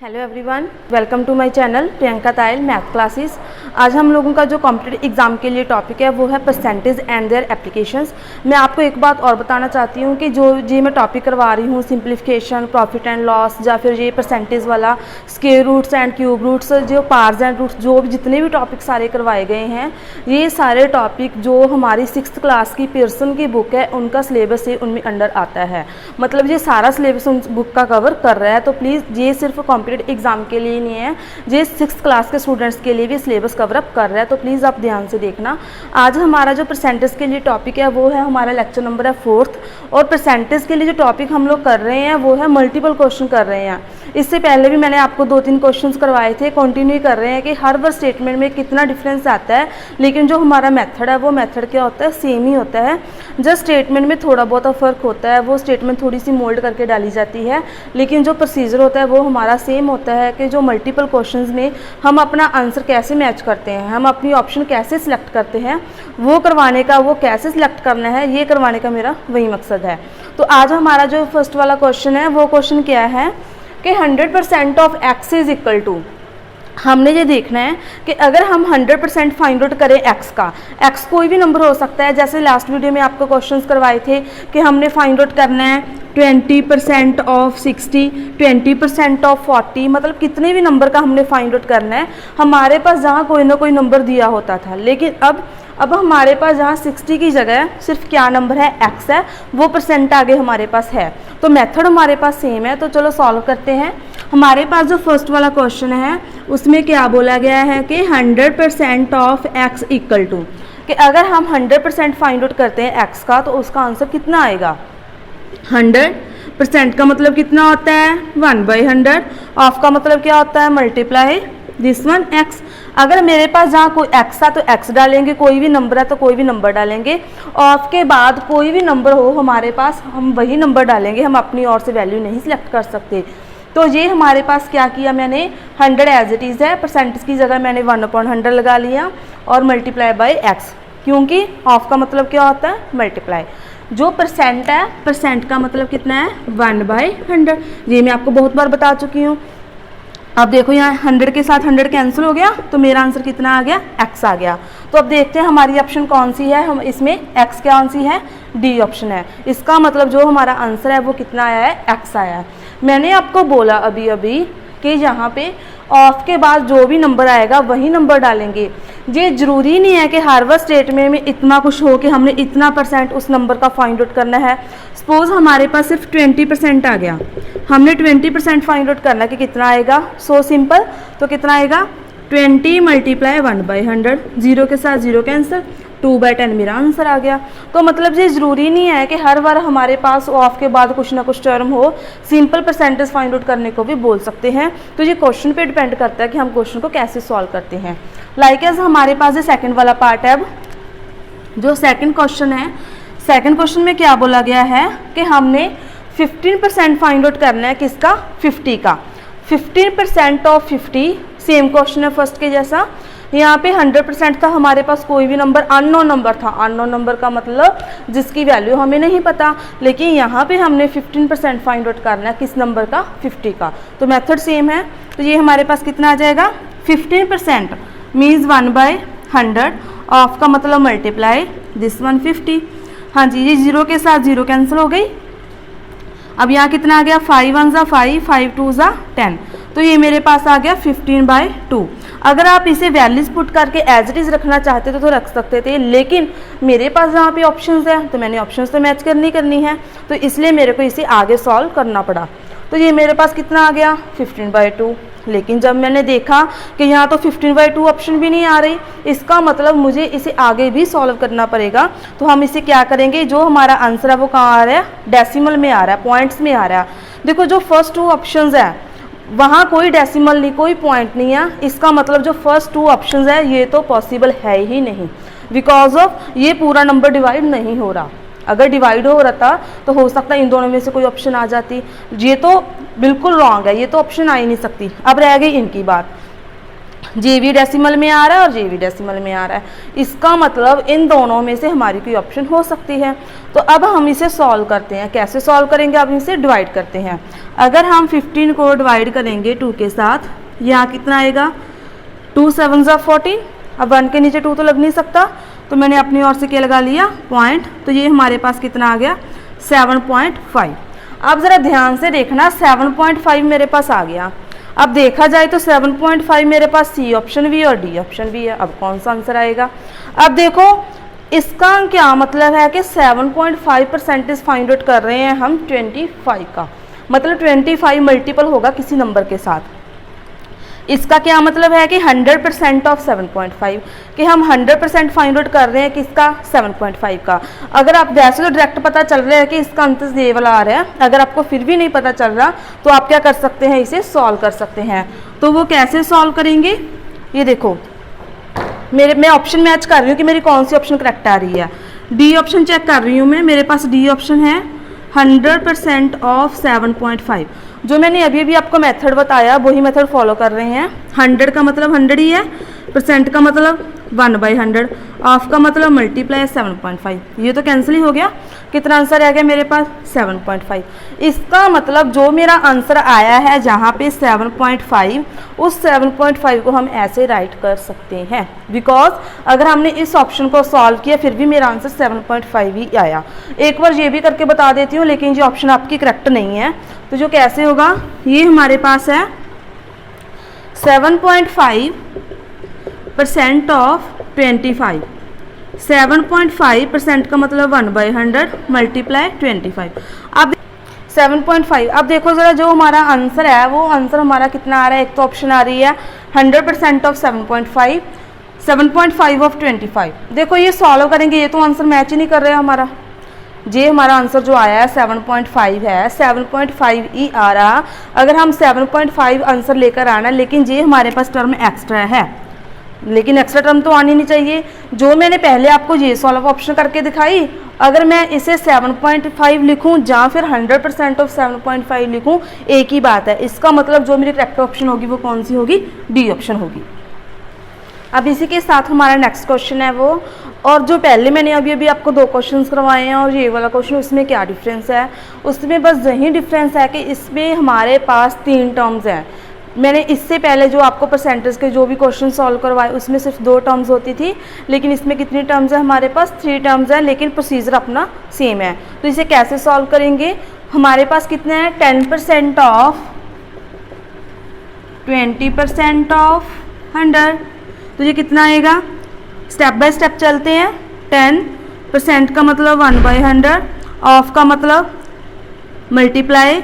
Hello everyone, welcome to my channel Priyanka Tayal math classes. आज हम लोगों का जो कॉम्पिटिटिव एग्जाम के लिए टॉपिक है वो है परसेंटेज एंड देयर एप्लीकेशंस। मैं आपको एक बात और बताना चाहती हूँ कि जो मैं टॉपिक करवा रही हूँ सिंप्लीफिकेशन, प्रॉफिट एंड लॉस, या फिर ये परसेंटेज वाला, square roots and cube roots, जो पार्स एंड रूट्स, जो भी जितने भी टॉपिक सारे करवाए गए हैं, ये सारे टॉपिक जो हमारी 6th क्लास की पियर्सन की बुक है उनका सिलेबस से उनमें अंडर आता है। मतलब ये सारा सिलेबस उन बुक का कवर कर रहा है। तो प्लीज़ ये सिर्फ कॉम्पिटिटिव एग्जाम के लिए नहीं है, ये 6th क्लास के स्टूडेंट्स के लिए भी सिलेबस कवर अप कर रहा है। तो प्लीज़ आप ध्यान से देखना। आज हमारा जो परसेंटेज के लिए टॉपिक है वो है, हमारा लेक्चर नंबर है 4th, और परसेंटेज के लिए जो टॉपिक हम लोग कर रहे हैं वो है मल्टीपल क्वेश्चन कर रहे हैं। इससे पहले भी मैंने आपको 2-3 क्वेश्चन करवाए थे, कंटिन्यू कर रहे हैं कि हर वर्ड स्टेटमेंट में कितना डिफरेंस आता है, लेकिन जो हमारा मेथड है वो मेथड क्या होता है, सेम ही होता है। जस्ट स्टेटमेंट में थोड़ा बहुत फ़र्क होता है, वो स्टेटमेंट थोड़ी सी मोल्ड करके डाली जाती है, लेकिन जो प्रोसीजर होता है वो हमारा सेम होता है। कि जो मल्टीपल क्वेश्चंस में हम अपना आंसर कैसे मैच करते हैं, हम अपनी ऑप्शन कैसे सिलेक्ट करते हैं, वो करवाने का, वो कैसे सिलेक्ट करना है, ये करवाने का मेरा वही मकसद है। तो आज हमारा जो फर्स्ट वाला क्वेश्चन है वो क्वेश्चन क्या है कि 100% of x is equal to, हमने ये देखना है कि अगर हम 100% फाइंड आउट करें x का, x कोई भी नंबर हो सकता है। जैसे लास्ट वीडियो में आपको क्वेश्चंस करवाए थे कि हमने फाइंड आउट करना है 20% ऑफ 60, 20% ऑफ 40, मतलब कितने भी नंबर का हमने फाइंड आउट करना है। हमारे पास जहाँ कोई ना कोई नंबर दिया होता था, लेकिन अब हमारे पास जहाँ 60 की जगह सिर्फ क्या नंबर है, x है, वो परसेंट आगे हमारे पास है। तो मेथड हमारे पास सेम है। तो चलो सॉल्व करते हैं। हमारे पास जो फर्स्ट वाला क्वेश्चन है उसमें क्या बोला गया है कि 100% ऑफ x इक्वल टू, कि अगर हम 100% फाइंड आउट करते हैं x का तो उसका आंसर कितना आएगा। 100% का मतलब कितना होता है 1/100, ऑफ का मतलब क्या होता है मल्टीप्लाई दिस वन x। अगर मेरे पास जहाँ कोई x है तो x डालेंगे, कोई भी नंबर है तो कोई भी नंबर डालेंगे, ऑफ के बाद कोई भी नंबर हो हमारे पास हम वही नंबर डालेंगे, हम अपनी ओर से वैल्यू नहीं सिलेक्ट कर सकते। तो ये हमारे पास क्या किया मैंने, 100 एज इट इज़ है, परसेंटेज की जगह मैंने 1/100 लगा लिया और मल्टीप्लाई बाय x, क्योंकि ऑफ का मतलब क्या होता है मल्टीप्लाई। जो परसेंट है, परसेंट का मतलब कितना है 1/100। ये मैं आपको बहुत बार बता चुकी हूँ। अब देखो यहाँ 100 के साथ 100 कैंसिल हो गया, तो मेरा आंसर कितना आ गया, x आ गया। तो अब देखते हैं हमारी ऑप्शन कौन सी है। हम इसमें x कौन सी है, डी ऑप्शन है। इसका मतलब जो हमारा आंसर है वो कितना आया है, x आया है। मैंने आपको बोला अभी कि यहाँ पे ऑफ के बाद जो भी नंबर आएगा वही नंबर डालेंगे। ये ज़रूरी नहीं है कि हर वर्ड स्टेटमेंट में इतना कुछ हो कि हमने इतना परसेंट उस नंबर का फाइंड आउट करना है। सपोज हमारे पास सिर्फ 20% आ गया, हमने 20% फाइंड आउट करना है कि कितना आएगा। सो सिंपल, तो कितना आएगा 20 × 1/100, 0 के साथ 0 कैंसिल, 2/10 मेरा आंसर आ गया। तो मतलब ये ज़रूरी नहीं है कि हर बार हमारे पास ऑफ के बाद कुछ ना कुछ टर्म हो, सिंपल परसेंटेज फाइंड आउट करने को भी बोल सकते हैं। तो ये क्वेश्चन पे डिपेंड करता है कि हम क्वेश्चन को कैसे सॉल्व करते हैं। लाइक एज हमारे पास ये सेकंड वाला पार्ट है। अब जो सेकंड क्वेश्चन है, सेकंड क्वेश्चन में क्या बोला गया है कि हमने 15% फाइंड आउट करना है, किसका, 50 का। 15% ऑफ 50, सेम क्वेश्चन है फर्स्ट के जैसा। यहाँ पे 100% था, हमारे पास कोई भी नंबर अननोन नंबर था। अननोन नंबर का मतलब जिसकी वैल्यू हमें नहीं पता, लेकिन यहाँ पे हमने 15% फाइंड आउट करना है, किस नंबर का, 50 का। तो मेथड सेम है। तो ये हमारे पास कितना आ जाएगा, 15% मीन्स 1/100, ऑफ का मतलब मल्टीप्लाई दिस 150। हाँ जी, ये 0 के साथ 0 कैंसिल हो गई। अब यहाँ कितना आ गया, 5 1 ज़ा 5, 5 2 ज़ा 10, तो ये मेरे पास आ गया 15/2। अगर आप इसे वैल्यूज पुट करके एज इट इज़ रखना चाहते थे तो रख सकते थे, लेकिन मेरे पास जहाँ पे ऑप्शंस है तो मैंने ऑप्शंस तो मैच करनी है, तो इसलिए मेरे को इसे आगे सॉल्व करना पड़ा। तो ये मेरे पास कितना आ गया 15/2। लेकिन जब मैंने देखा कि यहाँ तो 15/2 ऑप्शन भी नहीं आ रही, इसका मतलब मुझे इसे आगे भी सॉल्व करना पड़ेगा। तो हम इसे क्या करेंगे, जो हमारा आंसर है वो कहाँ आ रहा है, डेसिमल में आ रहा है, पॉइंट्स में आ रहा है। देखो जो फर्स्ट 2 ऑप्शंस है वहाँ कोई डेसिमल नहीं, कोई पॉइंट नहीं है। इसका मतलब जो फर्स्ट 2 ऑप्शंस है ये तो पॉसिबल है ही नहीं, बिकॉज ऑफ ये पूरा नंबर डिवाइड नहीं हो रहा। अगर डिवाइड हो रहा था तो हो सकता है इन दोनों में से कोई ऑप्शन आ जाती। ये तो बिल्कुल रॉन्ग है, ये तो ऑप्शन आ ही नहीं सकती। अब रह गई इनकी बात। JV डेसिमल में आ रहा है और JV डेसिमल में आ रहा है। इसका मतलब इन दोनों में से हमारी कोई ऑप्शन हो सकती है। तो अब हम इसे सॉल्व करते हैं। कैसे सॉल्व करेंगे? अब इसे डिवाइड करते हैं। अगर हम 15 को डिवाइड करेंगे 2 के साथ, यहाँ कितना आएगा? 2 7 ज़ा 14। अब 1 के नीचे 2 तो लग नहीं सकता, तो मैंने अपनी ओर से क्या लगा लिया? पॉइंट। तो ये हमारे पास कितना आ गया? 7.5। अब ज़रा ध्यान से देखना, 7.5 मेरे पास आ गया। अब देखा जाए तो 7.5 मेरे पास C ऑप्शन भी और D ऑप्शन भी है। अब कौन सा आंसर आएगा? अब देखो इसका क्या मतलब है कि 7.5% फाइंड आउट कर रहे हैं हम 25 का, मतलब 25 मल्टीपल होगा किसी नंबर के साथ। इसका क्या मतलब है कि 100% ऑफ 7.5, कि हम 100% फाइंड आउट कर रहे हैं किसका? 7.5 का। अगर आप वैसे तो डायरेक्ट पता चल रहा है कि इसका आंसर ये वाला आ रहा है, अगर आपको फिर भी नहीं पता चल रहा तो आप क्या कर सकते हैं? इसे सॉल्व कर सकते हैं। तो वो कैसे सॉल्व करेंगे? ये देखो, मैं ऑप्शन मैच कर रही हूँ कि मेरी कौन सी ऑप्शन करेक्ट आ रही है। डी ऑप्शन चेक कर रही हूँ मैं, मेरे पास डी ऑप्शन है 100% ऑफ 7.5। जो मैंने अभी अभी आपको मेथड बताया वही मेथड फॉलो कर रहे हैं। 100 का मतलब 100 ही है, परसेंट का मतलब 1/100, ऑफ का मतलब मल्टीप्लाई 7.5। ये तो कैंसिल ही हो गया। कितना आंसर आ गया मेरे पास? 7.5। इसका मतलब जो मेरा आंसर आया है जहाँ पे 7.5, उस 7.5 को हम ऐसे राइट कर सकते हैं, बिकॉज अगर हमने इस ऑप्शन को सॉल्व किया फिर भी मेरा आंसर 7.5 ही आया। एक बार ये भी करके बता देती हूँ, लेकिन ये ऑप्शन आपकी करेक्ट नहीं है। तो जो कैसे होगा, ये हमारे पास है 7.5% ऑफ 25। 7.5% का मतलब 1/100 मल्टीप्लाई 25। अब 7.5, अब देखो ज़रा जो हमारा आंसर है वो आंसर हमारा कितना आ रहा है? एक तो ऑप्शन आ रही है 100% ऑफ 7.5, 7.5 ऑफ 25। देखो ये सॉल्व करेंगे, ये तो आंसर मैच ही नहीं कर रहा हमारा। ये हमारा आंसर जो आया है 7.5 है, 7.5 ही आ रहा। अगर हम 7.5 आंसर लेकर आना, लेकिन ये हमारे पास टर्म एक्स्ट्रा है, लेकिन एक्स्ट्रा टर्म तो आनी नहीं चाहिए। जो मैंने पहले आपको ये सॉल्व ऑप्शन करके दिखाई, अगर मैं इसे 7.5 लिखूं या फिर 100% ऑफ 7.5 लिखूं, एक ही बात है। इसका मतलब जो मेरी करेक्ट ऑप्शन होगी वो कौन सी होगी? डी ऑप्शन होगी। अब इसी के साथ हमारा नेक्स्ट क्वेश्चन है वो, और जो पहले मैंने अभी अभी आपको 2 क्वेश्चंस करवाए हैं और ये वाला क्वेश्चन, उसमें क्या डिफरेंस है? उसमें बस यही डिफरेंस है कि इसमें हमारे पास 3 टर्म्स हैं। मैंने इससे पहले जो आपको परसेंटेज के जो भी क्वेश्चन सॉल्व करवाए उसमें सिर्फ 2 टर्म्स होती थी, लेकिन इसमें कितनी टर्म्स है? हमारे पास 3 टर्म्स हैं, लेकिन प्रोसीजर अपना सेम है। तो इसे कैसे सॉल्व करेंगे? हमारे पास कितने हैं? 10% ऑफ 20% ऑफ 100। तो ये कितना आएगा? स्टेप बाय स्टेप चलते हैं। 10% का मतलब 1/100, ऑफ का मतलब मल्टीप्लाई,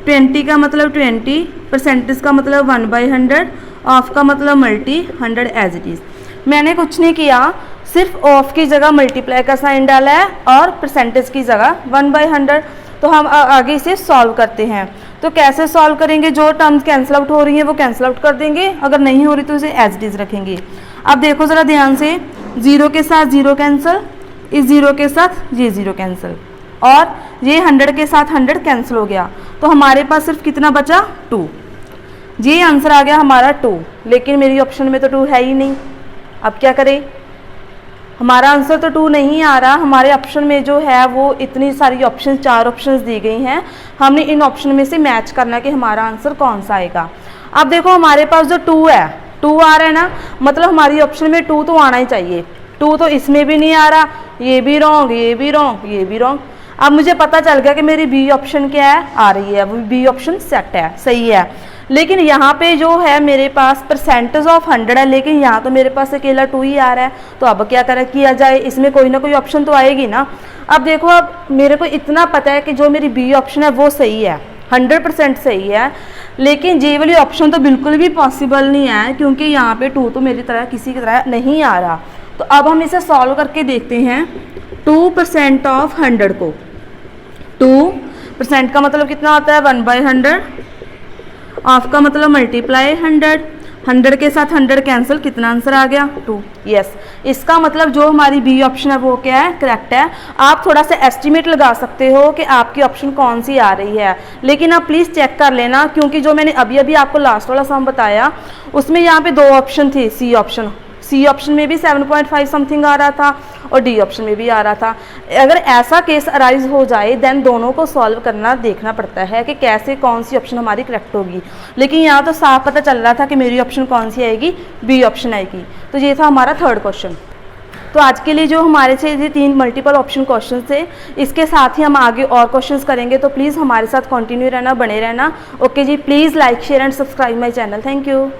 20 का मतलब 20, परसेंटेज का मतलब 1/100, ऑफ का मतलब मल्टी 100 एज इट इज़। मैंने कुछ नहीं किया, सिर्फ ऑफ की जगह मल्टीप्लाई का साइन डाला है और परसेंटेज की जगह 1/100। तो हम आगे इसे सॉल्व करते हैं। तो कैसे सॉल्व करेंगे? जो टर्म्स कैंसिल आउट हो रही हैं वो कैंसिल आउट कर देंगे, अगर नहीं हो रही तो इसे एज इट इज़ रखेंगे। अब देखो ज़रा ध्यान से, 0 के साथ 0 कैंसिल, इस 0 के साथ ये 0 कैंसिल, और ये 100 के साथ 100 कैंसिल हो गया। तो हमारे पास सिर्फ कितना बचा? 2। ये आंसर आ गया हमारा 2, लेकिन मेरी ऑप्शन में तो 2 है ही नहीं। अब क्या करें? हमारा आंसर तो 2 नहीं आ रहा। हमारे ऑप्शन में जो है वो इतनी सारी ऑप्शन, 4 ऑप्शंस दी गई हैं, हमने इन ऑप्शन में से मैच करना है कि हमारा आंसर कौन सा आएगा। अब देखो हमारे पास जो 2 है, 2 आ रहा है ना, मतलब हमारी ऑप्शन में 2 तो आना ही चाहिए। 2 तो इसमें भी नहीं आ रहा, ये भी रॉन्ग, ये भी रॉन्ग, ये भी रॉन्ग। अब मुझे पता चल गया कि मेरी बी ऑप्शन क्या है? आ रही है, वो बी ऑप्शन सेट है, सही है। लेकिन यहाँ पे जो है मेरे पास परसेंटेज ऑफ 100 है, लेकिन यहाँ तो मेरे पास अकेला 2 ही आ रहा है। तो अब क्या किया जाए? इसमें कोई ना कोई ऑप्शन तो आएगी ना। अब देखो, अब मेरे को इतना पता है कि जो मेरी बी ऑप्शन है वो सही है, 100% सही है, लेकिन ये वाली ऑप्शन तो बिल्कुल भी पॉसिबल नहीं है, क्योंकि यहाँ पे 2 तो मेरी तरह किसी की तरह नहीं आ रहा। तो अब हम इसे सॉल्व करके देखते हैं। 2% ऑफ 100 को, 2% का मतलब कितना होता है? 1/100, ऑफ का मतलब मल्टीप्लाई 100, 100 के साथ 100 कैंसिल, कितना आंसर आ गया 2। यस, इसका मतलब जो हमारी बी ऑप्शन है वो क्या है, करेक्ट है। आप थोड़ा सा एस्टिमेट लगा सकते हो कि आपकी ऑप्शन कौन सी आ रही है, लेकिन आप प्लीज़ चेक कर लेना, क्योंकि जो मैंने अभी अभी आपको लास्ट वाला सम बताया उसमें यहाँ पे 2 ऑप्शन थे। सी ऑप्शन में भी 7.5 समथिंग आ रहा था और डी ऑप्शन में भी आ रहा था। अगर ऐसा केस अराइज हो जाए देन दोनों को सॉल्व करना देखना पड़ता है कि कैसे कौन सी ऑप्शन हमारी करेक्ट होगी, लेकिन यहाँ तो साफ पता चल रहा था कि मेरी ऑप्शन कौन सी आएगी, बी ऑप्शन आएगी। तो ये था हमारा थर्ड क्वेश्चन। तो आज के लिए जो हमारे से ये 3 मल्टीपल ऑप्शन क्वेश्चन थे, इसके साथ ही हम आगे और क्वेश्चंस करेंगे, तो प्लीज़ हमारे साथ कंटिन्यू रहना, बने रहना। ओके जी, please like share and subscribe my channel. Thank you.